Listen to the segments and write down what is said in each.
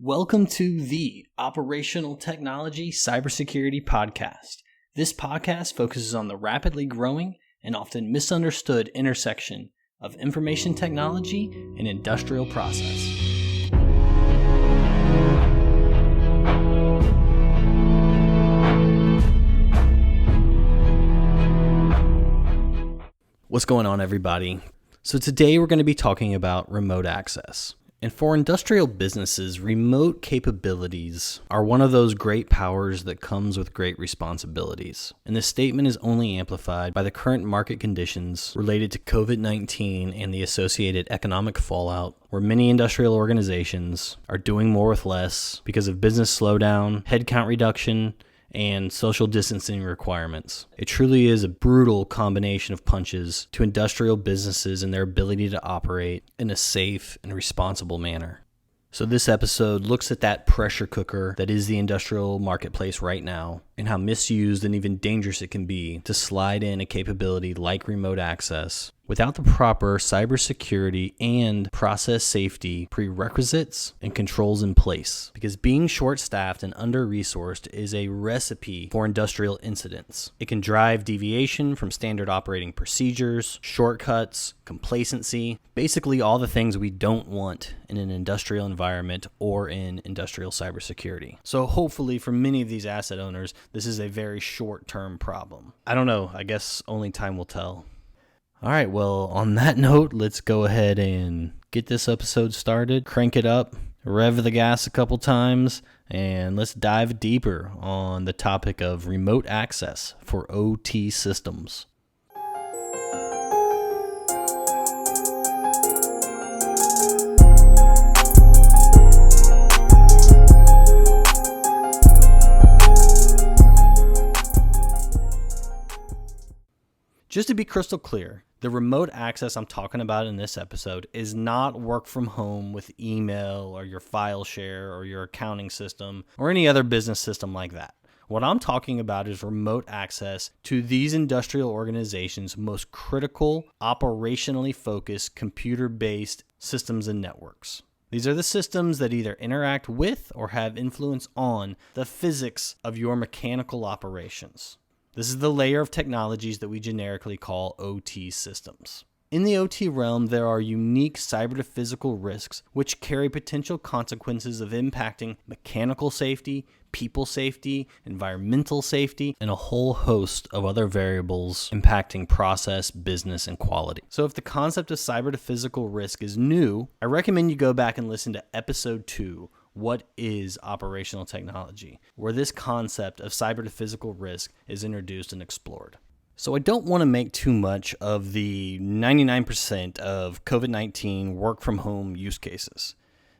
Welcome to the Operational Technology Cybersecurity Podcast. This podcast focuses on the rapidly growing and often misunderstood intersection of information technology and industrial process. What's going on, everybody? So today we're going to be talking about remote access. And for industrial businesses, remote capabilities are one of those great powers that comes with great responsibilities. And this statement is only amplified by the current market conditions related to COVID-19 and the associated economic fallout, where many industrial organizations are doing more with less because of business slowdown, headcount reduction, and social distancing requirements. It truly is a brutal combination of punches to industrial businesses and their ability to operate in a safe and responsible manner. So this episode looks at that pressure cooker that is the industrial marketplace right now, and how misused and even dangerous it can be to slide in a capability like remote access without the proper cybersecurity and process safety prerequisites and controls in place. Because being short-staffed and under-resourced is a recipe for industrial incidents. It can drive deviation from standard operating procedures, shortcuts, complacency, basically all the things we don't want in an industrial environment or in industrial cybersecurity. So hopefully for many of these asset owners, this is a very short-term problem. I don't know, I guess only time will tell. All right, well, on that note, let's go ahead and get this episode started, crank it up, rev the gas a couple times, and let's dive deeper on the topic of remote access for OT systems. Just to be crystal clear, the remote access I'm talking about in this episode is not work from home with email or your file share or your accounting system or any other business system like that. What I'm talking about is remote access to these industrial organizations' most critical, operationally focused, computer-based systems and networks. These are the systems that either interact with or have influence on the physics of your mechanical operations. This is the layer of technologies that we generically call OT systems. In the OT realm, there are unique cyber to physical risks which carry potential consequences of impacting mechanical safety, people safety, environmental safety, and a whole host of other variables impacting process, business, and quality. So if the concept of cyber to physical risk is new, I recommend you go back and listen to episode 2, What is Operational Technology?, where this concept of cyber to physical risk is introduced and explored. So I don't want to make too much of the 99% of COVID-19 work from home use cases.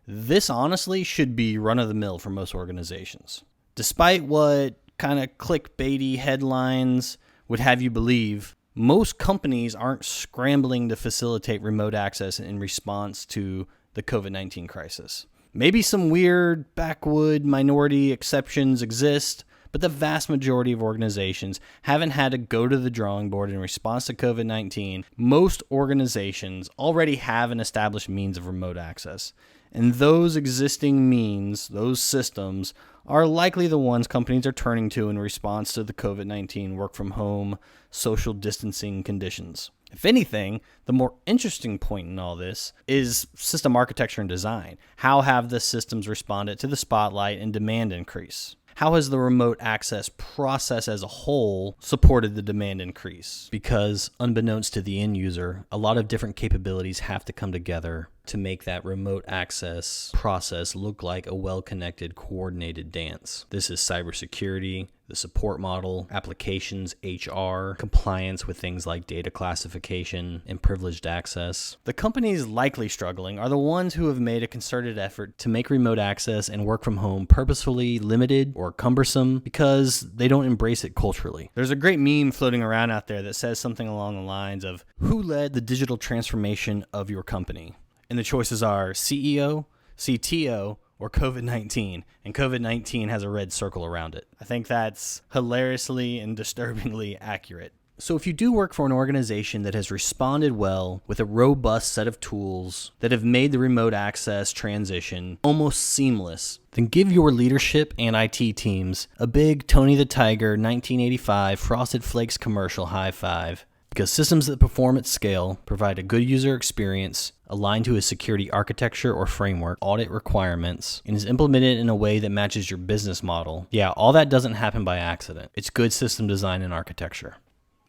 This honestly should be run-of-the-mill for most organizations. Despite what kind of clickbaity headlines would have you believe, most companies aren't scrambling to facilitate remote access in response to the COVID-19 crisis. Maybe some weird backwood minority exceptions exist, but the vast majority of organizations haven't had to go to the drawing board in response to COVID-19. Most organizations already have an established means of remote access, and those existing means, those systems, are likely the ones companies are turning to in response to the COVID-19 work from home, social distancing conditions. If anything, the more interesting point in all this is system architecture and design. How have the systems responded to the spotlight and demand increase? How has the remote access process as a whole supported the demand increase? Because unbeknownst to the end user, a lot of different capabilities have to come together to make that remote access process look like a well-connected, coordinated dance. This is cybersecurity, the support model, applications, HR, compliance with things like data classification and privileged access. The companies likely struggling are the ones who have made a concerted effort to make remote access and work from home purposefully limited or cumbersome because they don't embrace it culturally. There's a great meme floating around out there that says something along the lines of, who led the digital transformation of your company? And the choices are CEO, CTO, or COVID-19, and COVID-19 has a red circle around it. I think that's hilariously and disturbingly accurate. So if you do work for an organization that has responded well with a robust set of tools that have made the remote access transition almost seamless, then give your leadership and IT teams a big Tony the Tiger 1985 Frosted Flakes commercial high five. Because systems that perform at scale, provide a good user experience, aligned to a security architecture or framework, audit requirements, and is implemented in a way that matches your business model. Yeah, all that doesn't happen by accident. It's good system design and architecture.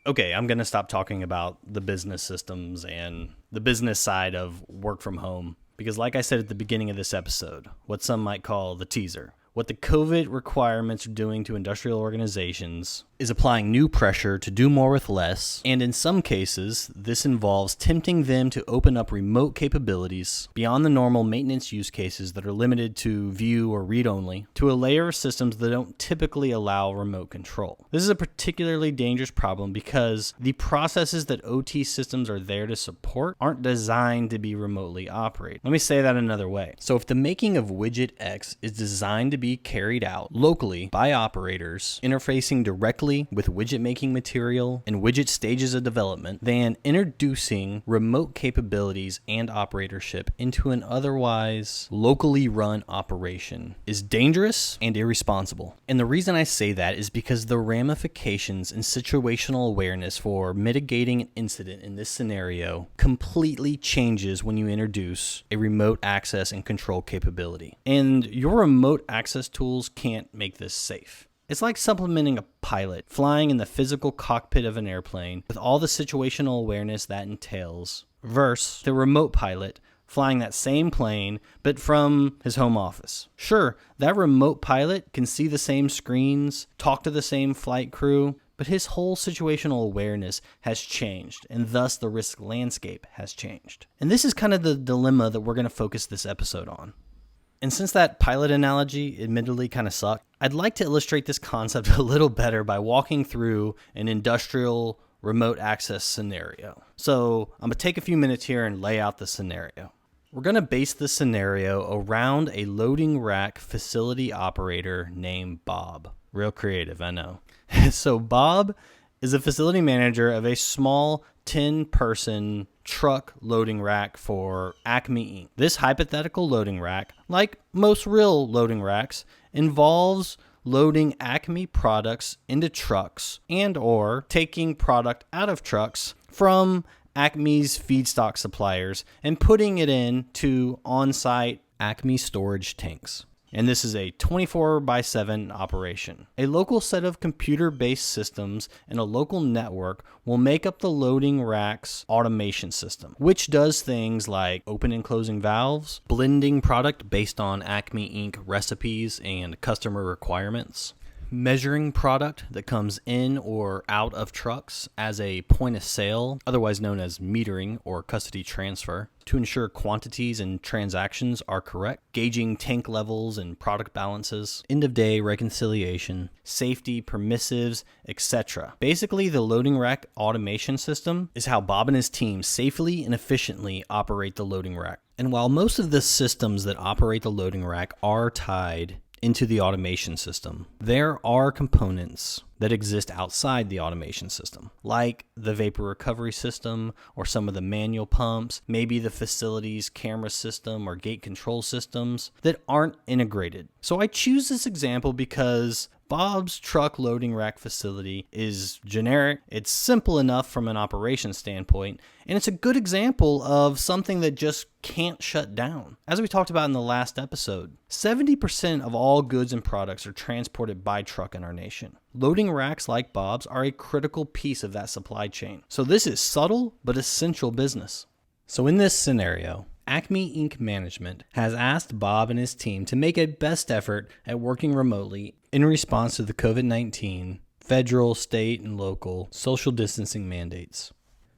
Okay, I'm going to stop talking about the business systems and the business side of work from home. Because like I said at the beginning of this episode, what some might call the teaser, what the COVID requirements are doing to industrial organizations is applying new pressure to do more with less, and in some cases, this involves tempting them to open up remote capabilities beyond the normal maintenance use cases that are limited to view or read-only to a layer of systems that don't typically allow remote control. This is a particularly dangerous problem because the processes that OT systems are there to support aren't designed to be remotely operated. Let me say that another way. So if the making of widget X is designed to be carried out locally by operators interfacing directly with widget making material and widget stages of development, then introducing remote capabilities and operatorship into an otherwise locally run operation is dangerous and irresponsible. And the reason I say that is because the ramifications and situational awareness for mitigating an incident in this scenario completely changes when you introduce a remote access and control capability. And your remote access tools can't make this safe. It's like supplementing a pilot flying in the physical cockpit of an airplane with all the situational awareness that entails, versus the remote pilot flying that same plane but from his home office. Sure, that remote pilot can see the same screens, talk to the same flight crew, but his whole situational awareness has changed, and thus the risk landscape has changed. And this is kind of the dilemma that we're going to focus this episode on. And since that pilot analogy admittedly kind of sucked, I'd like to illustrate this concept a little better by walking through an industrial remote access scenario. So I'm going to take a few minutes here and lay out the scenario. We're going to base the scenario around a loading rack facility operator named Bob. Real creative, I know. So Bob is a facility manager of a small 10-person truck loading rack for Acme Inc. This hypothetical loading rack, like most real loading racks, involves loading Acme products into trucks and or taking product out of trucks from Acme's feedstock suppliers and putting it into on-site Acme storage tanks. And this is a 24/7 operation. A local set of computer-based systems and a local network will make up the loading rack's automation system, which does things like open and closing valves, blending product based on Acme Inc. recipes and customer requirements, measuring product that comes in or out of trucks as a point of sale, otherwise known as metering or custody transfer, to ensure quantities and transactions are correct, gauging tank levels and product balances, end-of-day reconciliation, safety, permissives, etc. Basically, the loading rack automation system is how Bob and his team safely and efficiently operate the loading rack. And while most of the systems that operate the loading rack are tied into the automation system, there are components that exist outside the automation system, like the vapor recovery system or some of the manual pumps, maybe the facility's camera system or gate control systems that aren't integrated. So I choose this example because Bob's truck loading rack facility is generic, it's simple enough from an operations standpoint, and it's a good example of something that just can't shut down. As we talked about in the last episode, 70% of all goods and products are transported by truck in our nation. Loading racks like Bob's are a critical piece of that supply chain. So this is subtle but essential business. So in this scenario, Acme Inc. management has asked Bob and his team to make a best effort at working remotely in response to the COVID-19 federal, state, and local social distancing mandates.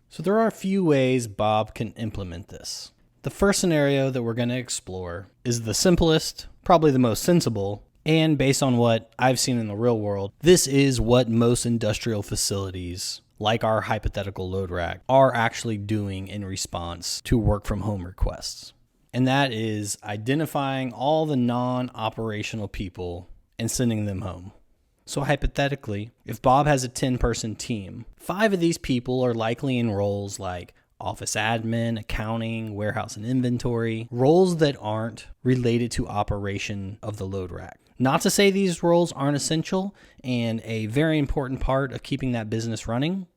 So there are a few ways Bob can implement this. The first scenario that we're going to explore is the simplest, probably the most sensible, and based on what I've seen in the real world, this is what most industrial facilities, like our hypothetical load rack, are actually doing in response to work from home requests. And that is identifying all the non-operational people and sending them home. So hypothetically, if Bob has a 10-person team, 5 of these people are likely in roles like office admin, accounting, warehouse and inventory, roles that aren't related to operation of the load rack. Not to say these roles aren't essential and a very important part of keeping that business running,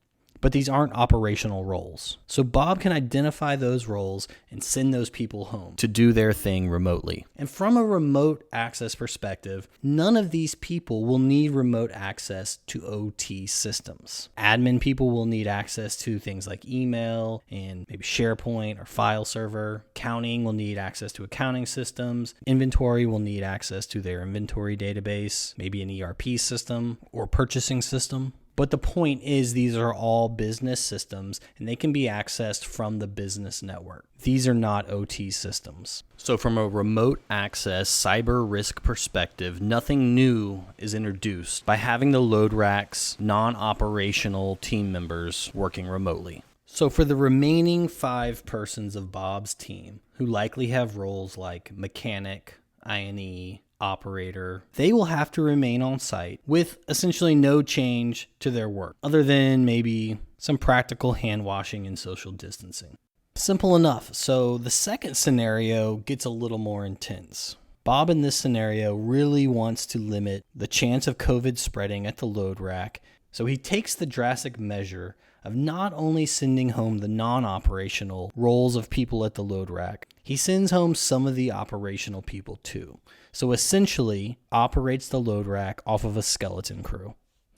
but these aren't operational roles. So Bob can identify those roles and send those people home to do their thing remotely. And from a remote access perspective, none of these people will need remote access to OT systems. Admin people will need access to things like email and maybe SharePoint or file server. Accounting will need access to accounting systems. Inventory will need access to their inventory database, maybe an ERP system or purchasing system. But the point is, these are all business systems and they can be accessed from the business network. These are not OT systems. So from a remote access cyber risk perspective, nothing new is introduced by having the load rack's non-operational team members working remotely. So for the remaining 5 persons of Bob's team, who likely have roles like mechanic, I&E, operator, they will have to remain on site with essentially no change to their work, other than maybe some practical hand washing and social distancing. Simple enough. So the second scenario gets a little more intense. Bob in this scenario really wants to limit the chance of COVID spreading at the load rack, so he takes the drastic measure of not only sending home the non-operational roles of people at the load rack, he sends home some of the operational people too. So essentially operates the load rack off of a skeleton crew.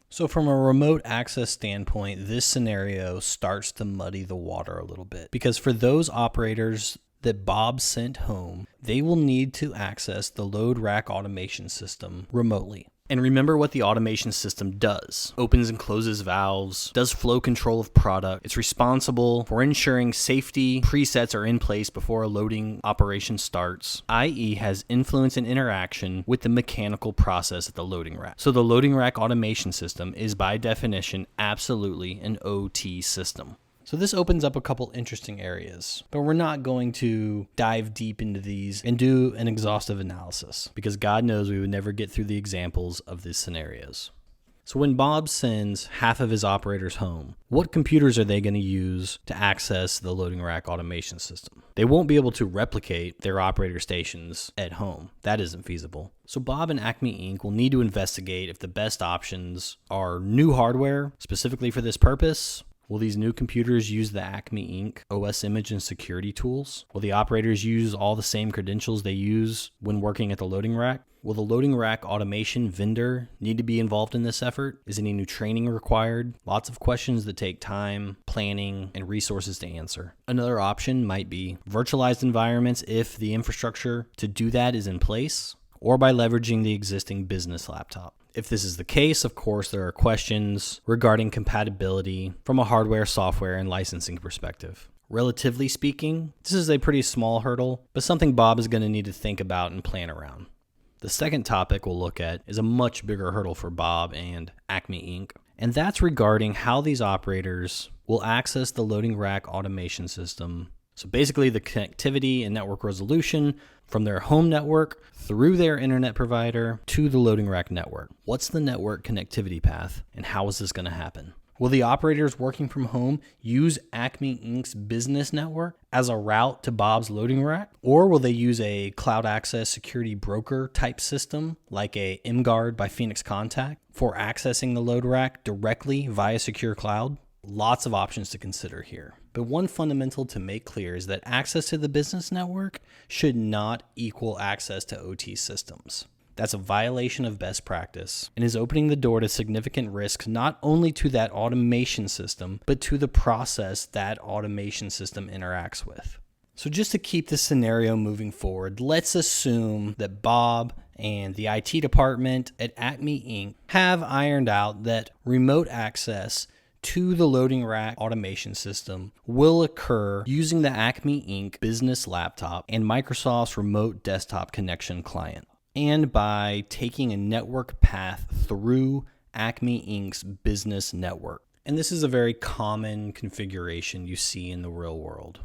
So from a remote access standpoint, this scenario starts to muddy the water a little bit, because for those operators that Bob sent home, they will need to access the load rack automation system remotely. And remember what the automation system does. Opens and closes valves, does flow control of product. It's responsible for ensuring safety presets are in place before a loading operation starts, i.e. has influence and interaction with the mechanical process at the loading rack. So the loading rack automation system is by definition absolutely an OT system. So this opens up a couple interesting areas, but we're not going to dive deep into these and do an exhaustive analysis, because God knows we would never get through the examples of these scenarios. So when Bob sends half of his operators home, what computers are they going to use to access the loading rack automation system? They won't be able to replicate their operator stations at home. That isn't feasible. So Bob and Acme Inc. will need to investigate if the best options are new hardware specifically for this purpose. Will these new computers use the Acme Inc. OS image and security tools? Will the operators use all the same credentials they use when working at the loading rack? Will the loading rack automation vendor need to be involved in this effort? Is any new training required? Lots of questions that take time, planning, and resources to answer. Another option might be virtualized environments if the infrastructure to do that is in place, or by leveraging the existing business laptop. If this is the case, of course, there are questions regarding compatibility from a hardware, software, and licensing perspective. Relatively speaking, this is a pretty small hurdle, but something Bob is going to need to think about and plan around. The second topic we'll look at is a much bigger hurdle for Bob and Acme Inc., and that's regarding how these operators will access the loading rack automation system. So basically the connectivity and network resolution from their home network through their internet provider to the loading rack network. What's the network connectivity path, and how is this going to happen? Will the operators working from home use Acme Inc.'s business network as a route to Bob's loading rack? Or will they use a cloud access security broker type system like a mGuard by Phoenix Contact for accessing the load rack directly via secure cloud? Lots of options to consider here. But one fundamental to make clear is that access to the business network should not equal access to OT systems. That's a violation of best practice and is opening the door to significant risks not only to that automation system, but to the process that automation system interacts with. So just to keep this scenario moving forward, let's assume that Bob and the IT department at Acme Inc. have ironed out that remote access to the loading rack automation system will occur using the Acme Inc. business laptop and Microsoft's remote desktop connection client, and by taking a network path through Acme Inc.'s business network. And this is a very common configuration you see in the real world.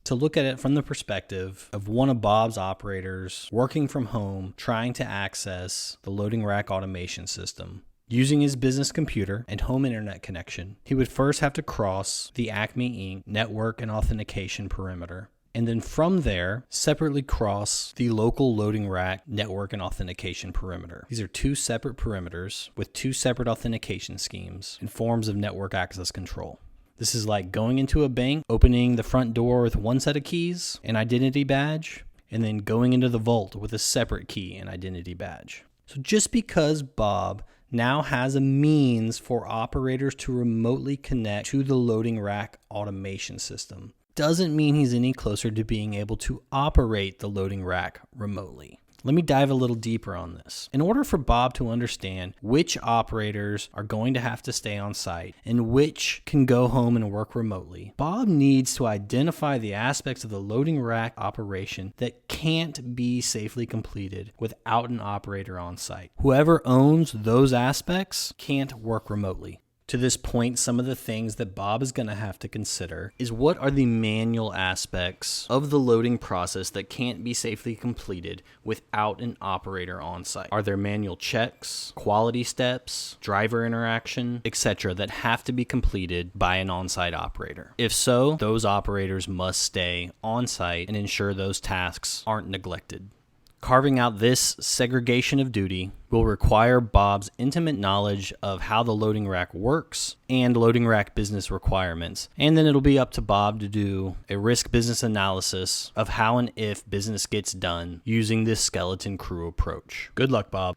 To look at it from the perspective of one of Bob's operators working from home, trying to access the loading rack automation system, Using his business computer and home internet connection, he would first have to cross the Acme Inc. network and authentication perimeter, and then from there, separately cross the local loading rack network and authentication perimeter. These are two separate perimeters with two separate authentication schemes and forms of network access control. This is like going into a bank, opening the front door with one set of keys, an identity badge, and then going into the vault with a separate key and identity badge. So just because Bob now has a means for operators to remotely connect to the loading rack automation system doesn't mean he's any closer to being able to operate the loading rack remotely. Let me dive a little deeper on this. In order for Bob to understand which operators are going to have to stay on site and which can go home and work remotely, Bob needs to identify the aspects of the loading rack operation that can't be safely completed without an operator on site. Whoever owns those aspects can't work remotely. To this point, some of the things that Bob is going to have to consider is what are the manual aspects of the loading process that can't be safely completed without an operator on site. Are there manual checks, quality steps, driver interaction, etc. that have to be completed by an on-site operator? If so, those operators must stay on site and ensure those tasks aren't neglected. Carving out this segregation of duty will require Bob's intimate knowledge of how the loading rack works and loading rack business requirements. And then it'll be up to Bob to do a risk business analysis of how and if business gets done using this skeleton crew approach. Good luck, Bob.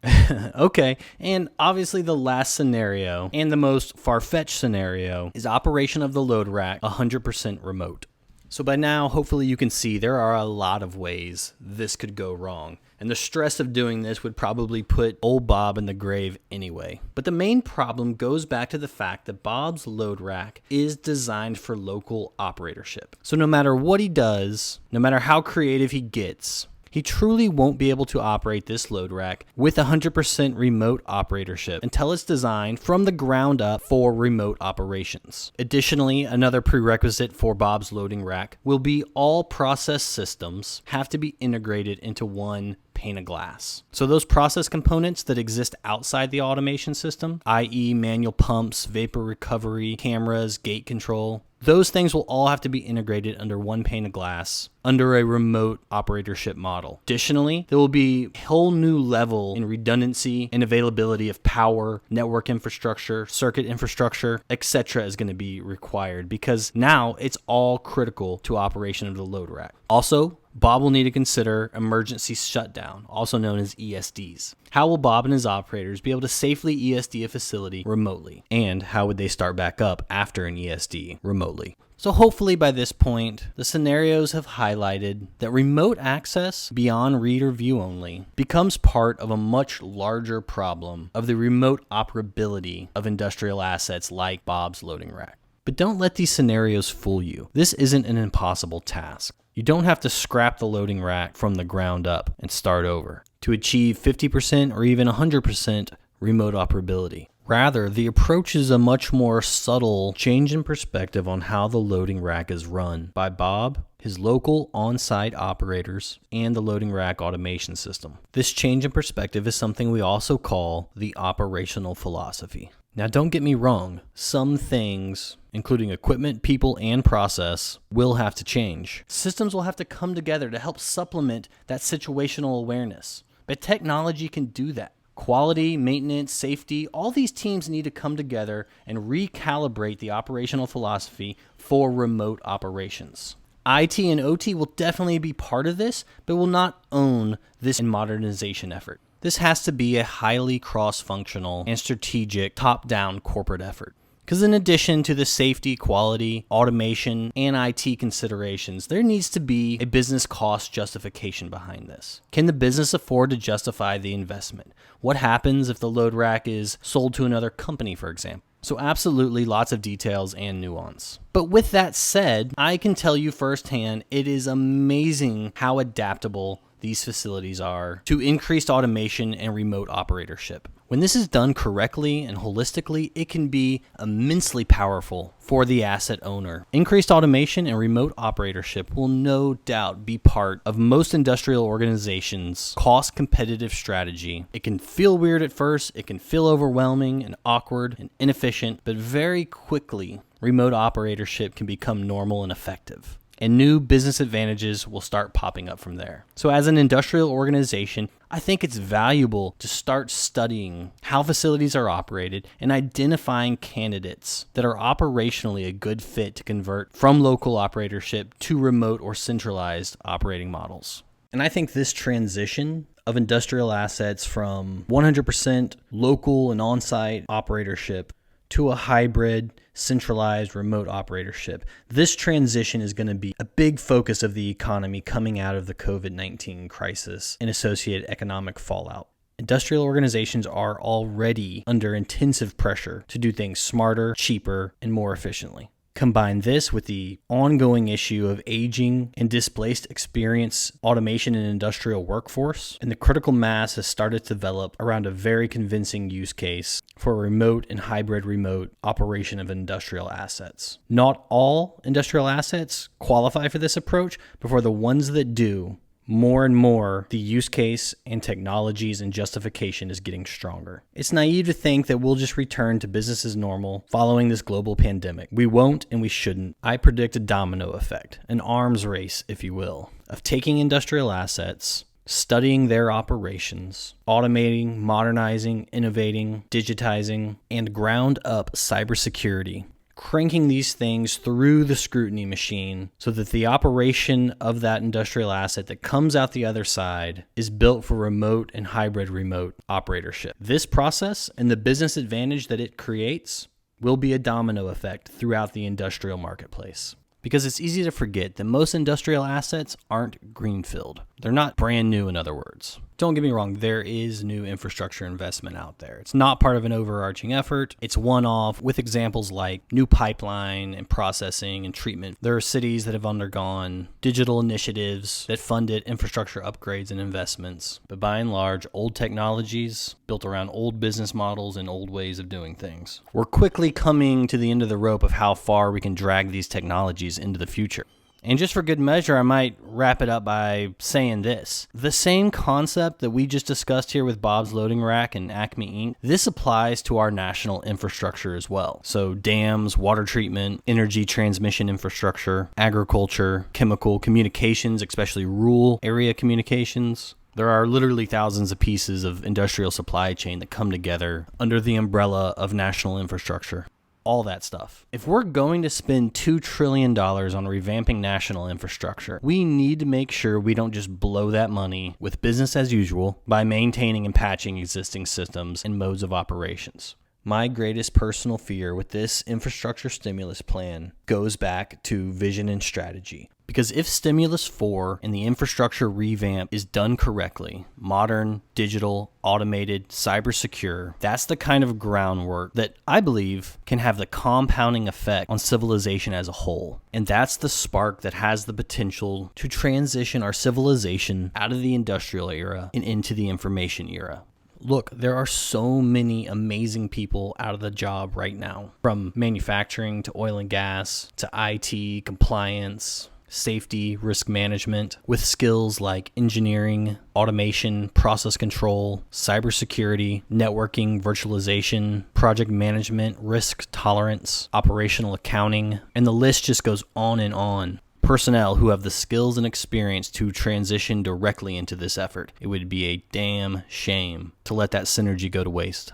Okay, and obviously the last scenario and the most far-fetched scenario is operation of the load rack 100% remote. So by now, hopefully you can see there are a lot of ways this could go wrong. And the stress of doing this would probably put old Bob in the grave anyway. But the main problem goes back to the fact that Bob's load rack is designed for local operatorship. So no matter what he does, no matter how creative he gets, he truly won't be able to operate this load rack with 100% remote operatorship until it's designed from the ground up for remote operations. Additionally, another prerequisite for Bob's loading rack will be all process systems have to be integrated into one pane of glass. So those process components that exist outside the automation system, i.e. manual pumps, vapor recovery, cameras, gate control, those things will all have to be integrated under one pane of glass under a remote operatorship model. Additionally, there will be a whole new level in redundancy and availability of power, network infrastructure, circuit infrastructure, etc. is going to be required because now it's all critical to operation of the load rack. Also, Bob will need to consider emergency shutdown, also known as ESDs. How will Bob and his operators be able to safely ESD a facility remotely? And how would they start back up after an ESD remotely? So hopefully by this point, the scenarios have highlighted that remote access beyond read or view only becomes part of a much larger problem of the remote operability of industrial assets like Bob's loading rack. But don't let these scenarios fool you. This isn't an impossible task. You don't have to scrap the loading rack from the ground up and start over to achieve 50% or even 100% remote operability. Rather, the approach is a much more subtle change in perspective on how the loading rack is run by Bob, his local on-site operators, and the loading rack automation system. This change in perspective is something we also call the operational philosophy. Now, don't get me wrong, some things, including equipment, people, and process, will have to change. Systems will have to come together to help supplement that situational awareness. But technology can do that. Quality, maintenance, safety, all these teams need to come together and recalibrate the operational philosophy for remote operations. IT and OT will definitely be part of this, but will not own this modernization effort. This has to be a highly cross-functional and strategic top-down corporate effort. Because in addition to the safety, quality, automation, and IT considerations, there needs to be a business cost justification behind this. Can the business afford to justify the investment? What happens if the load rack is sold to another company, for example? So absolutely lots of details and nuance. But with that said, I can tell you firsthand, it is amazing how adaptable these facilities are to increased automation and remote operatorship. When this is done correctly and holistically, it can be immensely powerful for the asset owner. Increased automation and remote operatorship will no doubt be part of most industrial organizations' cost competitive strategy. It can feel weird at first, it can feel overwhelming and awkward and inefficient, but very quickly, remote operatorship can become normal and effective. And new business advantages will start popping up from there. So as an industrial organization, I think it's valuable to start studying how facilities are operated and identifying candidates that are operationally a good fit to convert from local operatorship to remote or centralized operating models. And I think this transition of industrial assets from 100% local and on-site operatorship to a hybrid, centralized, remote operatorship. This transition is going to be a big focus of the economy coming out of the COVID-19 crisis and associated economic fallout. Industrial organizations are already under intensive pressure to do things smarter, cheaper, and more efficiently. Combine this with the ongoing issue of aging and displaced experience automation in industrial workforce, and the critical mass has started to develop around a very convincing use case for a remote and hybrid remote operation of industrial assets. Not all industrial assets qualify for this approach, but for the ones that do, more and more, the use case and technologies and justification is getting stronger. It's naive to think that we'll just return to business as normal following this global pandemic. We won't and we shouldn't. I predict a domino effect, an arms race, if you will, of taking industrial assets, studying their operations, automating, modernizing, innovating, digitizing, and ground up cybersecurity, cranking these things through the scrutiny machine so that the operation of that industrial asset that comes out the other side is built for remote and hybrid remote operatorship. This process and the business advantage that it creates will be a domino effect throughout the industrial marketplace. Because it's easy to forget that most industrial assets aren't greenfield. They're not brand new, in other words. Don't get me wrong, there is new infrastructure investment out there. It's not part of an overarching effort. It's one-off with examples like new pipeline and processing and treatment. There are cities that have undergone digital initiatives that funded infrastructure upgrades and investments. But by and large, old technologies built around old business models and old ways of doing things. We're quickly coming to the end of the rope of how far we can drag these technologies into the future. And just for good measure, I might wrap it up by saying this. The same concept that we just discussed here with Bob's Loading Rack and Acme Inc., this applies to our national infrastructure as well. So dams, water treatment, energy transmission infrastructure, agriculture, chemical, communications, especially rural area communications. There are literally thousands of pieces of industrial supply chain that come together under the umbrella of national infrastructure. All that stuff. If we're going to spend $2 trillion on revamping national infrastructure, we need to make sure we don't just blow that money with business as usual by maintaining and patching existing systems and modes of operations. My greatest personal fear with this infrastructure stimulus plan goes back to vision and strategy. Because if Stimulus 4 and the infrastructure revamp is done correctly, modern, digital, automated, cyber secure, that's the kind of groundwork that I believe can have the compounding effect on civilization as a whole. And that's the spark that has the potential to transition our civilization out of the industrial era and into the information era. Look, there are so many amazing people out of the job right now, from manufacturing to oil and gas to IT, compliance, safety, risk management, with skills like engineering, automation, process control, cybersecurity, networking, virtualization, project management, risk tolerance, operational accounting, and the list just goes on and on. Personnel who have the skills and experience to transition directly into this effort. It would be a damn shame to let that synergy go to waste.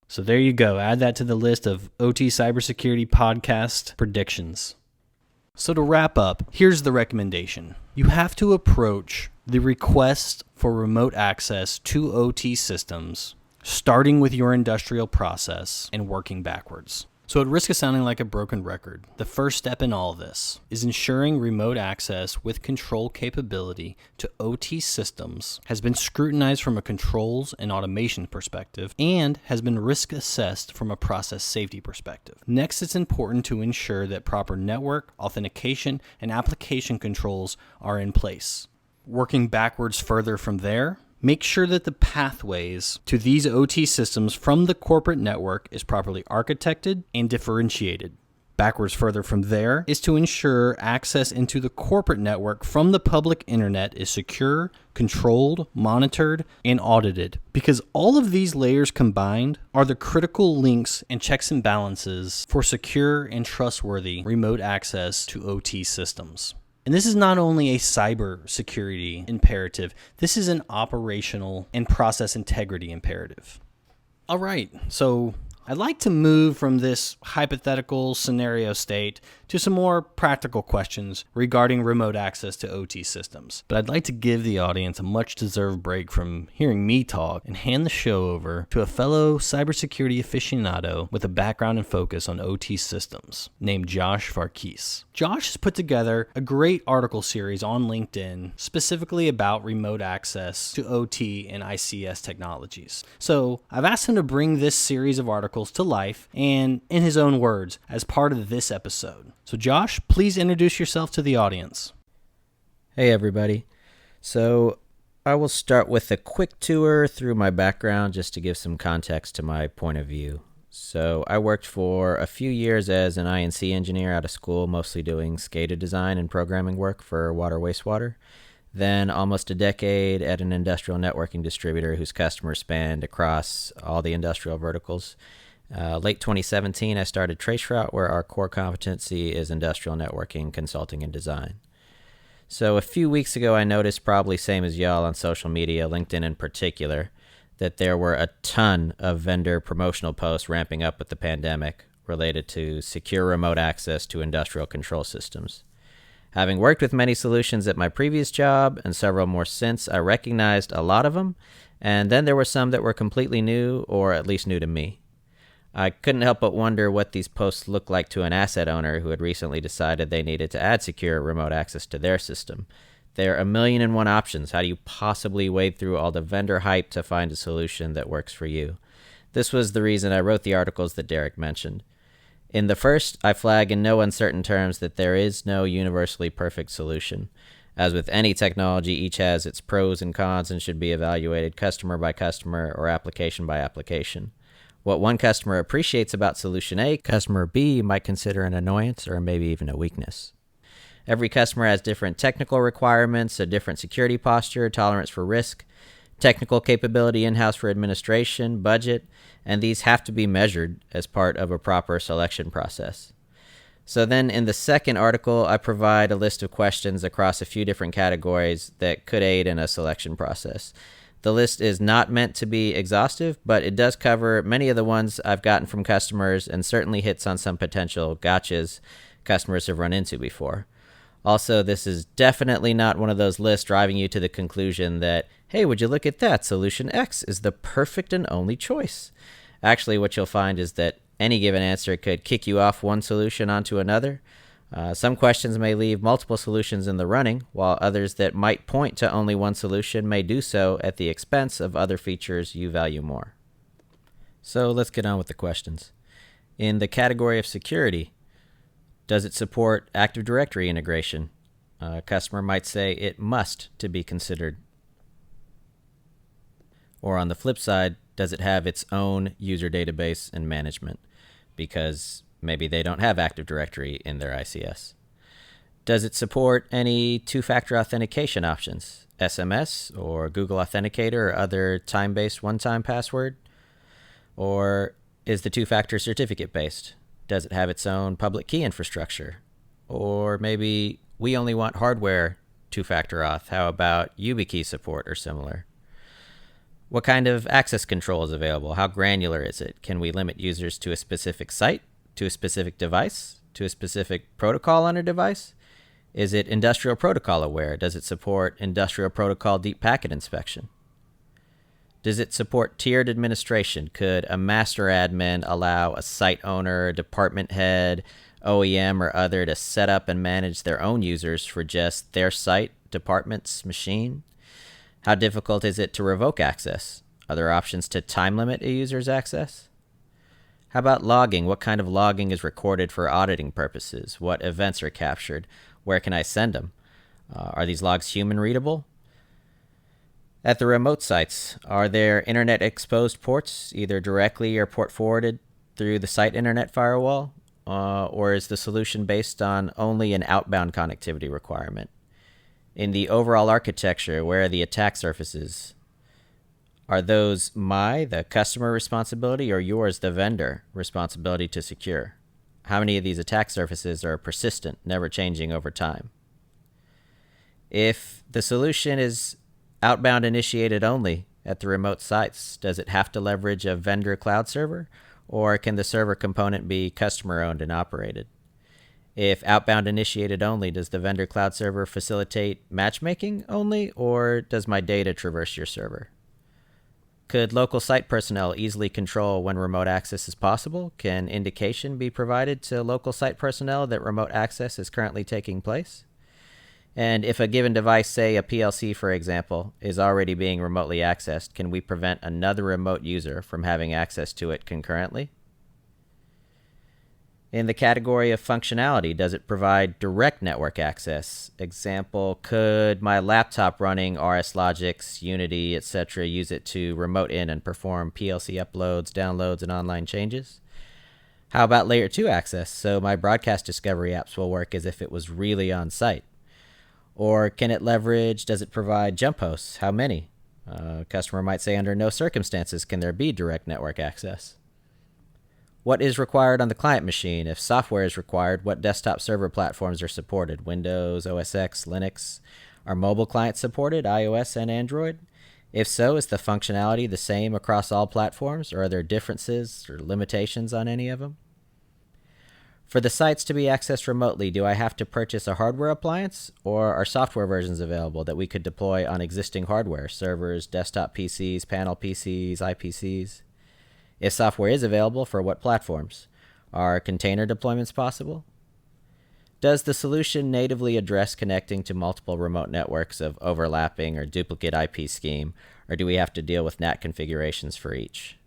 So there you go. Add that to the list of OT Cybersecurity Podcast predictions. So to wrap up, here's the recommendation. You have to approach the request for remote access to OT systems, starting with your industrial process and working backwards. So at risk of sounding like a broken record, the first step in all this is ensuring remote access with control capability to OT systems has been scrutinized from a controls and automation perspective and has been risk assessed from a process safety perspective. Next, it's important to ensure that proper network, authentication, and application controls are in place. Working backwards further from there, make sure that the pathways to these OT systems from the corporate network is properly architected and differentiated. Backwards further from there is to ensure access into the corporate network from the public internet is secure, controlled, monitored, and audited. Because all of these layers combined are the critical links and checks and balances for secure and trustworthy remote access to OT systems. And this is not only a cyber security imperative, this is an operational and process integrity imperative. All right, so I'd like to move from this hypothetical scenario state to some more practical questions regarding remote access to OT systems. But I'd like to give the audience a much-deserved break from hearing me talk and hand the show over to a fellow cybersecurity aficionado with a background and focus on OT systems named Josh Varghese. Josh has put together a great article series on LinkedIn specifically about remote access to OT and ICS technologies. So I've asked him to bring this series of articles to life and in his own words as part of this episode. So Josh, please introduce yourself to the audience. Hey everybody. So I will start with a quick tour through my background just to give some context to my point of view. So I worked for a few years as an INC engineer out of school, mostly doing SCADA design and programming work for water wastewater. Then almost a decade at an industrial networking distributor whose customers spanned across all the industrial verticals. Late 2017, I started Traceroute, where our core competency is industrial networking, consulting, and design. So a few weeks ago, I noticed, probably same as y'all on social media, LinkedIn in particular, that there were a ton of vendor promotional posts ramping up with the pandemic related to secure remote access to industrial control systems. Having worked with many solutions at my previous job and several more since, I recognized a lot of them, and then there were some that were completely new, or at least new to me. I couldn't help but wonder what these posts looked like to an asset owner who had recently decided they needed to add secure remote access to their system. There are a million and one options. How do you possibly wade through all the vendor hype to find a solution that works for you? This was the reason I wrote the articles that Derek mentioned. In the first, I flag in no uncertain terms that there is no universally perfect solution. As with any technology, each has its pros and cons and should be evaluated customer by customer or application by application. What one customer appreciates about solution A, customer B might consider an annoyance or maybe even a weakness. Every customer has different technical requirements, a different security posture, tolerance for risk, technical capability in-house for administration, budget, and these have to be measured as part of a proper selection process. So then in the second article, I provide a list of questions across a few different categories that could aid in a selection process. The list is not meant to be exhaustive, but it does cover many of the ones I've gotten from customers and certainly hits on some potential gotchas customers have run into before. Also, this is definitely not one of those lists driving you to the conclusion that, hey, would you look at that? Solution X is the perfect and only choice. Actually, what you'll find is that any given answer could kick you off one solution onto another. Some questions may leave multiple solutions in the running, while others that might point to only one solution may do so at the expense of other features you value more. So let's get on with the questions. In the category of security, does it support Active Directory integration? A customer might say it must to be considered. Or on the flip side, does it have its own user database and management? Because maybe they don't have Active Directory in their ICS. Does it support any two-factor authentication options, SMS or Google Authenticator or other time-based one-time password? Or is the two-factor certificate-based? Does it have its own public key infrastructure? Or maybe we only want hardware two-factor auth. How about YubiKey support or similar? What kind of access control is available? How granular is it? Can we limit users to a specific site, to a specific device, to a specific protocol on a device? Is it industrial protocol aware? Does it support industrial protocol deep packet inspection? Does it support tiered administration? Could a master admin allow a site owner, department head, OEM, or other to set up and manage their own users for just their site, department's machine? How difficult is it to revoke access? Are there options to time limit a user's access? How about logging? What kind of logging is recorded for auditing purposes? What events are captured? Where can I send them? Are these logs human readable? At the remote sites, are there internet exposed ports, either directly or port forwarded through the site internet firewall? Or is the solution based on only an outbound connectivity requirement? In the overall architecture, where are the attack surfaces? Are those the customer responsibility, or yours, the vendor, responsibility to secure? How many of these attack surfaces are persistent, never changing over time? If the solution is outbound initiated only at the remote sites, does it have to leverage a vendor cloud server, or can the server component be customer owned and operated? If outbound initiated only, does the vendor cloud server facilitate matchmaking only, or does my data traverse your server? Could local site personnel easily control when remote access is possible? Can indication be provided to local site personnel that remote access is currently taking place? And if a given device, say a PLC for example, is already being remotely accessed, can we prevent another remote user from having access to it concurrently? In the category of functionality, does it provide direct network access? Example, could my laptop running RS Logix, Unity, etc. use it to remote in and perform PLC uploads, downloads, and online changes? How about layer 2 access, so my broadcast discovery apps will work as if it was really on site? Or does it provide jump hosts? How many? Customer might say under no circumstances can there be direct network access. What is required on the client machine? If software is required, what desktop server platforms are supported? Windows, OS X, Linux? Are mobile clients supported, iOS and Android? If so, is the functionality the same across all platforms, or are there differences or limitations on any of them? For the sites to be accessed remotely, do I have to purchase a hardware appliance, or are software versions available that we could deploy on existing hardware, servers, desktop PCs, panel PCs, IPCs? If software is available, for what platforms? Are container deployments possible? Does the solution natively address connecting to multiple remote networks of overlapping or duplicate IP scheme, or do we have to deal with NAT configurations for each?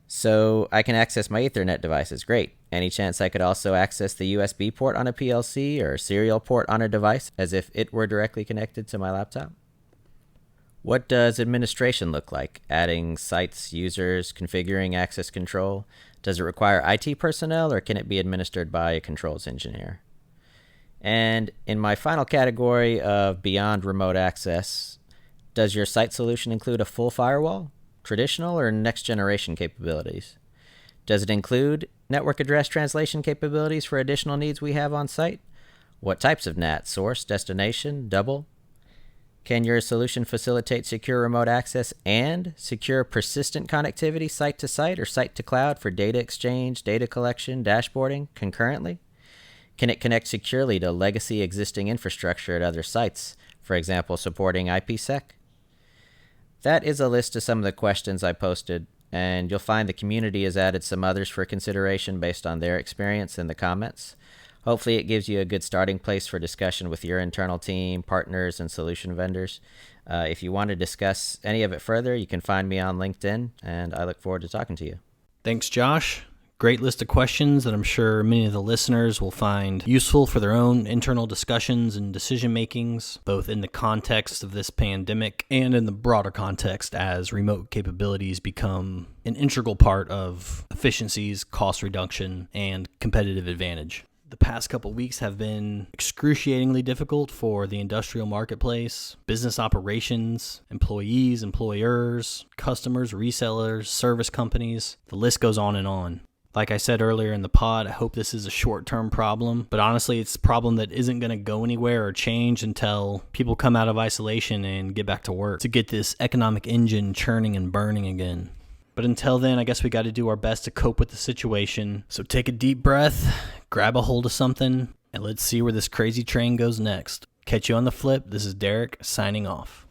So I can access my Ethernet devices, great. Any chance I could also access the USB port on a PLC or serial port on a device as if it were directly connected to my laptop? What does administration look like? Adding sites, users, configuring access control? Does it require IT personnel, or can it be administered by a controls engineer? And in my final category of beyond remote access, does your site solution include a full firewall, traditional or next generation capabilities? Does it include network address translation capabilities for additional needs we have on site? What types of NAT? Source, destination, double? Can your solution facilitate secure remote access and secure persistent connectivity site to site or site to cloud for data exchange, data collection, dashboarding concurrently? Can it connect securely to legacy existing infrastructure at other sites, for example, supporting IPsec? That is a list of some of the questions I posted, and you'll find the community has added some others for consideration based on their experience in the comments. Hopefully it gives you a good starting place for discussion with your internal team, partners, and solution vendors. If you want to discuss any of it further, you can find me on LinkedIn, and I look forward to talking to you. Thanks, Josh. Great list of questions that I'm sure many of the listeners will find useful for their own internal discussions and decision makings, both in the context of this pandemic and in the broader context as remote capabilities become an integral part of efficiencies, cost reduction, and competitive advantage. The past couple weeks have been excruciatingly difficult for the industrial marketplace, business operations, employees, employers, customers, resellers, service companies. The list goes on and on. Like I said earlier in the pod, I hope this is a short-term problem, but honestly, it's a problem that isn't going to go anywhere or change until people come out of isolation and get back to work to get this economic engine churning and burning again. But until then, I guess we got to do our best to cope with the situation. So take a deep breath, grab a hold of something, and let's see where this crazy train goes next. Catch you on the flip. This is Derek signing off.